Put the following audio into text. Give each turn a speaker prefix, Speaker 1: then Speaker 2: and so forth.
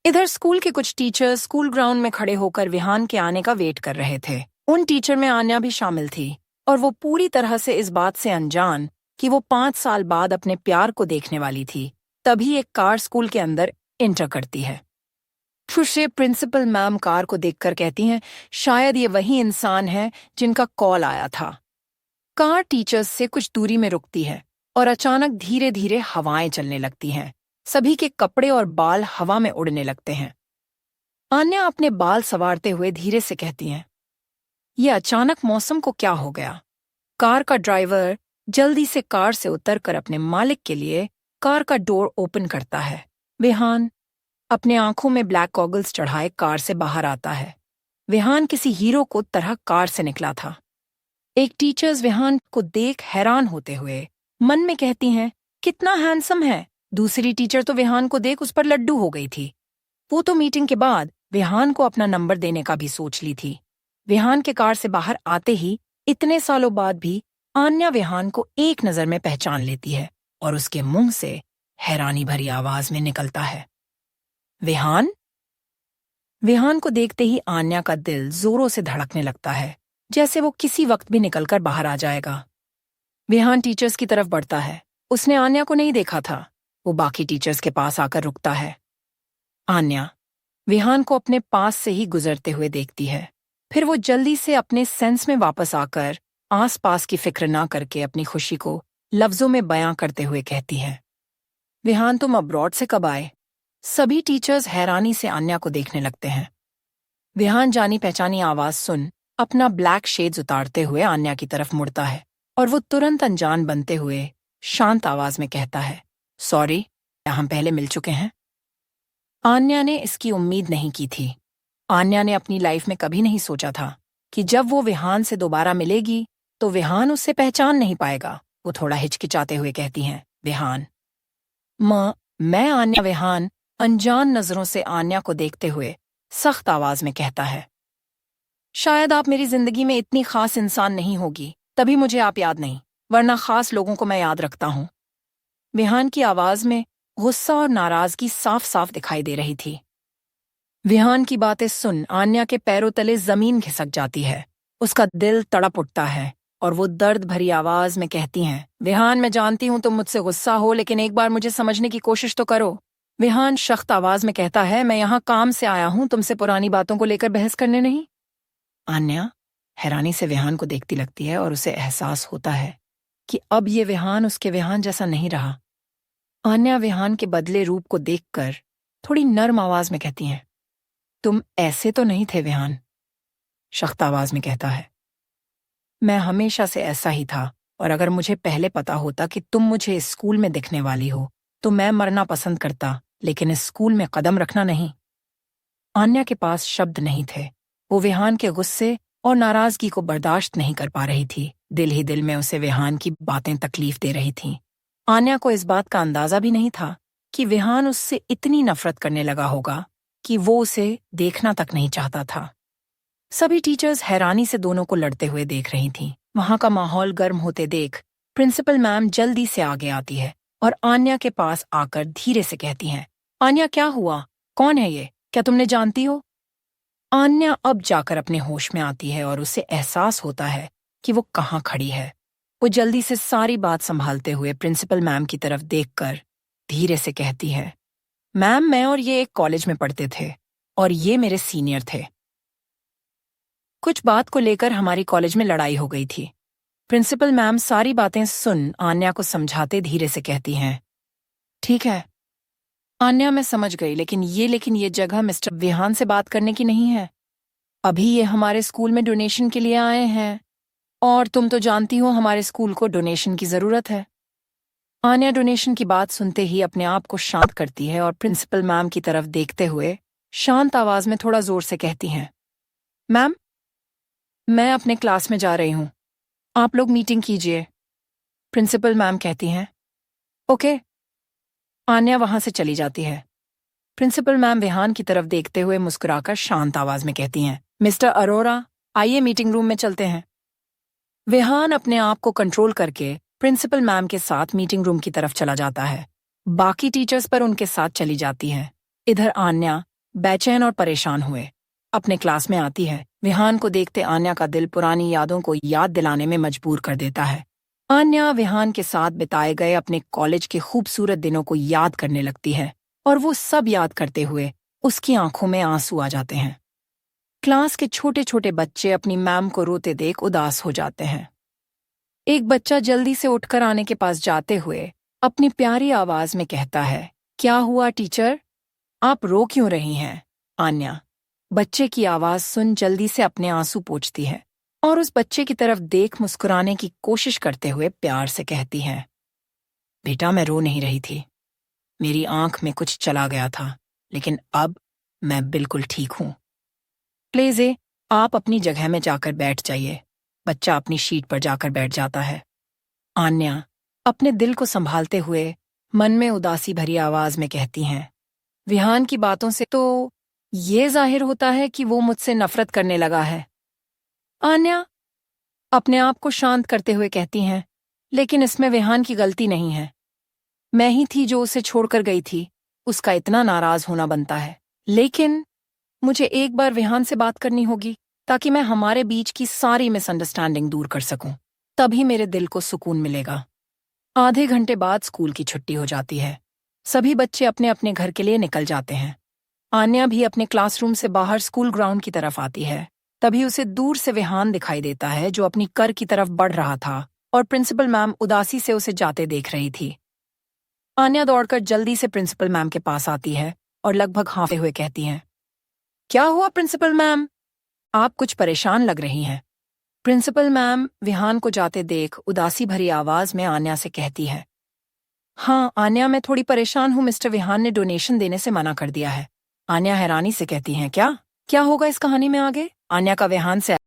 Speaker 1: इधर स्कूल के कुछ टीचर्स स्कूल ग्राउंड में खड़े होकर विहान के आने का वेट कर रहे थे। उन टीचर में आन्या भी शामिल थी और वो पूरी तरह से इस बात से अनजान कि वो 5 साल बाद अपने प्यार को देखने वाली थी। तभी एक कार स्कूल के अंदर एंटर करती है। खुशी प्रिंसिपल मैम कार को देखकर कहती हैं, शायद ये वही इंसान है जिनका कॉल आया था। कार टीचर्स से कुछ दूरी में रुकती है और अचानक धीरे धीरे हवाएं चलने लगती हैं। सभी के कपड़े और बाल हवा में उड़ने लगते हैं। आन्या अपने बाल संवारते हुए धीरे से कहती हैं, ये अचानक मौसम को क्या हो गया। कार का ड्राइवर जल्दी से कार से उतरकर अपने मालिक के लिए कार का डोर ओपन करता है। विहान अपने आंखों में ब्लैक गॉगल्स चढ़ाए कार से बाहर आता है। विहान किसी हीरो को तरह कार से निकला था। एक टीचर्स विहान को देख हैरान होते हुए मन में कहती हैं, कितना हैंडसम है। दूसरी टीचर तो विहान को देख उस पर लड्डू हो गई थी। वो तो मीटिंग के बाद विहान को अपना नंबर देने का भी सोच ली थी। विहान के कार से बाहर आते ही इतने सालों बाद भी आन्या विहान को एक नजर में पहचान लेती है और उसके मुंह से हैरानी भरी आवाज में निकलता है, विहान। विहान को देखते ही आन्या का दिल जोरों से धड़कने लगता है, जैसे वो किसी वक्त भी निकलकर बाहर आ जाएगा। विहान टीचर्स की तरफ बढ़ता है। उसने आन्या को नहीं देखा था। वो बाकी टीचर्स के पास आकर रुकता है। आन्या विहान को अपने पास से ही गुजरते हुए देखती है। फिर वो जल्दी से अपने सेंस में वापस आकर आसपास की फिक्र ना करके अपनी खुशी को लफ्जों में बयां करते हुए कहती है, विहान तुम अब्रॉड से कब आए। सभी टीचर्स हैरानी से आन्या को देखने लगते हैं। विहान जानी पहचानी आवाज सुन अपना ब्लैक शेड्स उतारते हुए आन्या की तरफ मुड़ता है और वो तुरंत अनजान बनते हुए शांत आवाज में कहता है, सॉरी, क्या हम पहले मिल चुके हैं। आन्या ने इसकी उम्मीद नहीं की थी। आन्या ने अपनी लाइफ में कभी नहीं सोचा था कि जब वो विहान से दोबारा मिलेगी तो विहान उससे पहचान नहीं पाएगा। वो थोड़ा हिचकिचाते हुए कहती हैं, विहान। मैं आन्या। विहान अनजान नजरों से आन्या को देखते हुए सख्त आवाज में कहता है, शायद आप मेरी जिंदगी में इतनी खास इंसान नहीं होगी, तभी मुझे आप याद नहीं, वरना खास लोगों को मैं याद रखता हूं। विहान की आवाज में गुस्सा और नाराजगी साफ साफ दिखाई दे रही थी। विहान की बातें सुन आन्या के पैरों तले जमीन खिसक जाती है। उसका दिल तड़प उठता है और वो दर्द भरी आवाज में कहती हैं, विहान, मैं जानती हूं तुम मुझसे गुस्सा हो, लेकिन एक बार मुझे समझने की कोशिश तो करो। विहान सख्त आवाज में कहता है, मैं यहाँ काम से आया हूं, तुमसे पुरानी बातों को लेकर बहस करने नहीं। आन्या हैरानी से विहान को देखती लगती है और उसे एहसास होता है कि अब ये विहान उसके विहान जैसा नहीं रहा। आन्या विहान के बदले रूप को देखकर थोड़ी नर्म आवाज में कहती हैं, तुम ऐसे तो नहीं थे विहान। सख्त आवाज में कहता है, मैं हमेशा से ऐसा ही था, और अगर मुझे पहले पता होता कि तुम मुझे इस स्कूल में दिखने वाली हो तो मैं मरना पसंद करता, लेकिन इस स्कूल में कदम रखना नहीं। आन्या के पास शब्द नहीं थे। वो विहान के गुस्से और नाराजगी को बर्दाश्त नहीं कर पा रही थी। दिल ही दिल में उसे विहान की बातें तकलीफ दे रही थीं। आन्या को इस बात का अंदाजा भी नहीं था कि विहान उससे इतनी नफरत करने लगा होगा कि वो उसे देखना तक नहीं चाहता था। सभी टीचर्स हैरानी से दोनों को लड़ते हुए देख रही थीं। वहां का माहौल गर्म होते देख प्रिंसिपल मैम जल्दी से आगे आती है और आन्या के पास आकर धीरे से कहती हैं, आन्या, क्या हुआ? कौन है ये? क्या तुमने जानती हो? आन्या अब जाकर अपने होश में आती है और उसे एहसास होता है कि वो कहाँ खड़ी है। वो जल्दी से सारी बात संभालते हुए प्रिंसिपल मैम की तरफ देखकर धीरे से कहती है, मैम, मैं और ये एक कॉलेज में पढ़ते थे और ये मेरे सीनियर थे। कुछ बात को लेकर हमारी कॉलेज में लड़ाई हो गई थी। प्रिंसिपल मैम सारी बातें सुन आन्या को समझाते धीरे से कहती हैं, ठीक है आन्या, मैं समझ गई, लेकिन ये जगह मिस्टर विहान से बात करने की नहीं है। अभी ये हमारे स्कूल में डोनेशन के लिए आए हैं और तुम तो जानती हो हमारे स्कूल को डोनेशन की जरूरत है। आन्या डोनेशन की बात सुनते ही अपने आप को शांत करती है और प्रिंसिपल मैम की तरफ देखते हुए शांत आवाज में थोड़ा जोर से कहती हैं, मैम, मैं अपने क्लास में जा रही हूं, आप लोग मीटिंग कीजिए। प्रिंसिपल मैम कहती हैं, ओके। आन्या वहां से चली जाती है। प्रिंसिपल मैम विहान की तरफ देखते हुए मुस्कुराकर शांत आवाज में कहती हैं, मिस्टर अरोरा, आइए मीटिंग रूम में चलते हैं। विहान अपने आप को कंट्रोल करके प्रिंसिपल मैम के साथ मीटिंग रूम की तरफ चला जाता है। बाकी टीचर्स पर उनके साथ चली जाती हैं। इधर आन्या बेचैन और परेशान हुए। अपने क्लास में आती है। विहान को देखते आन्या का दिल पुरानी यादों को याद दिलाने में मजबूर कर देता है। आन्या विहान के साथ बिताए गए अपने कॉलेज के खूबसूरत दिनों को याद करने लगती है और वो सब याद करते हुए उसकी आंखों में आंसू आ जाते हैं। क्लास के छोटे छोटे बच्चे अपनी मैम को रोते देख उदास हो जाते हैं। एक बच्चा जल्दी से उठकर आने के पास जाते हुए अपनी प्यारी आवाज में कहता है, क्या हुआ टीचर? आप रो क्यों रही हैं? आन्या बच्चे की आवाज सुन जल्दी से अपने आंसू पोंछती है और उस बच्चे की तरफ देख मुस्कुराने की कोशिश करते हुए प्यार से कहती है, बेटा मैं रो नहीं रही थी। मेरी आंख में कुछ चला गया था, लेकिन अब मैं बिल्कुल ठीक हूं। प्लीज आप अपनी जगह में जाकर बैठ जाइए। बच्चा अपनी शीट पर जाकर बैठ जाता है। आन्या अपने दिल को संभालते हुए मन में उदासी भरी आवाज में कहती हैं, विहान की बातों से तो ये जाहिर होता है कि वो मुझसे नफरत करने लगा है। आन्या अपने आप को शांत करते हुए कहती हैं, लेकिन इसमें विहान की गलती नहीं है। मैं ही थी जो उसे छोड़कर गई थी। उसका इतना नाराज होना बनता है। लेकिन मुझे एक बार विहान से बात करनी होगी ताकि मैं हमारे बीच की सारी मिसअंडरस्टैंडिंग दूर कर सकूं। तभी मेरे दिल को सुकून मिलेगा। आधे घंटे बाद स्कूल की छुट्टी हो जाती है। सभी बच्चे अपने अपने घर के लिए निकल जाते हैं। आन्या भी अपने क्लासरूम से बाहर स्कूल ग्राउंड की तरफ आती है। तभी उसे दूर से विहान दिखाई देता है जो अपनी कर की तरफ बढ़ रहा था और प्रिंसिपल मैम उदासी से उसे जाते देख रही थी। आन्या दौड़कर जल्दी से प्रिंसिपल मैम के पास आती है और लगभग हाँफते हुए कहती हैं, क्या हुआ प्रिंसिपल मैम? आप कुछ परेशान लग रही हैं। प्रिंसिपल मैम विहान को जाते देख उदासी भरी आवाज में आन्या से कहती है, हाँ आन्या मैं थोड़ी परेशान हूँ। मिस्टर विहान ने डोनेशन देने से मना कर दिया है। आन्या हैरानी से कहती हैं, क्या क्या होगा इस कहानी में आगे? आन्या का विहान से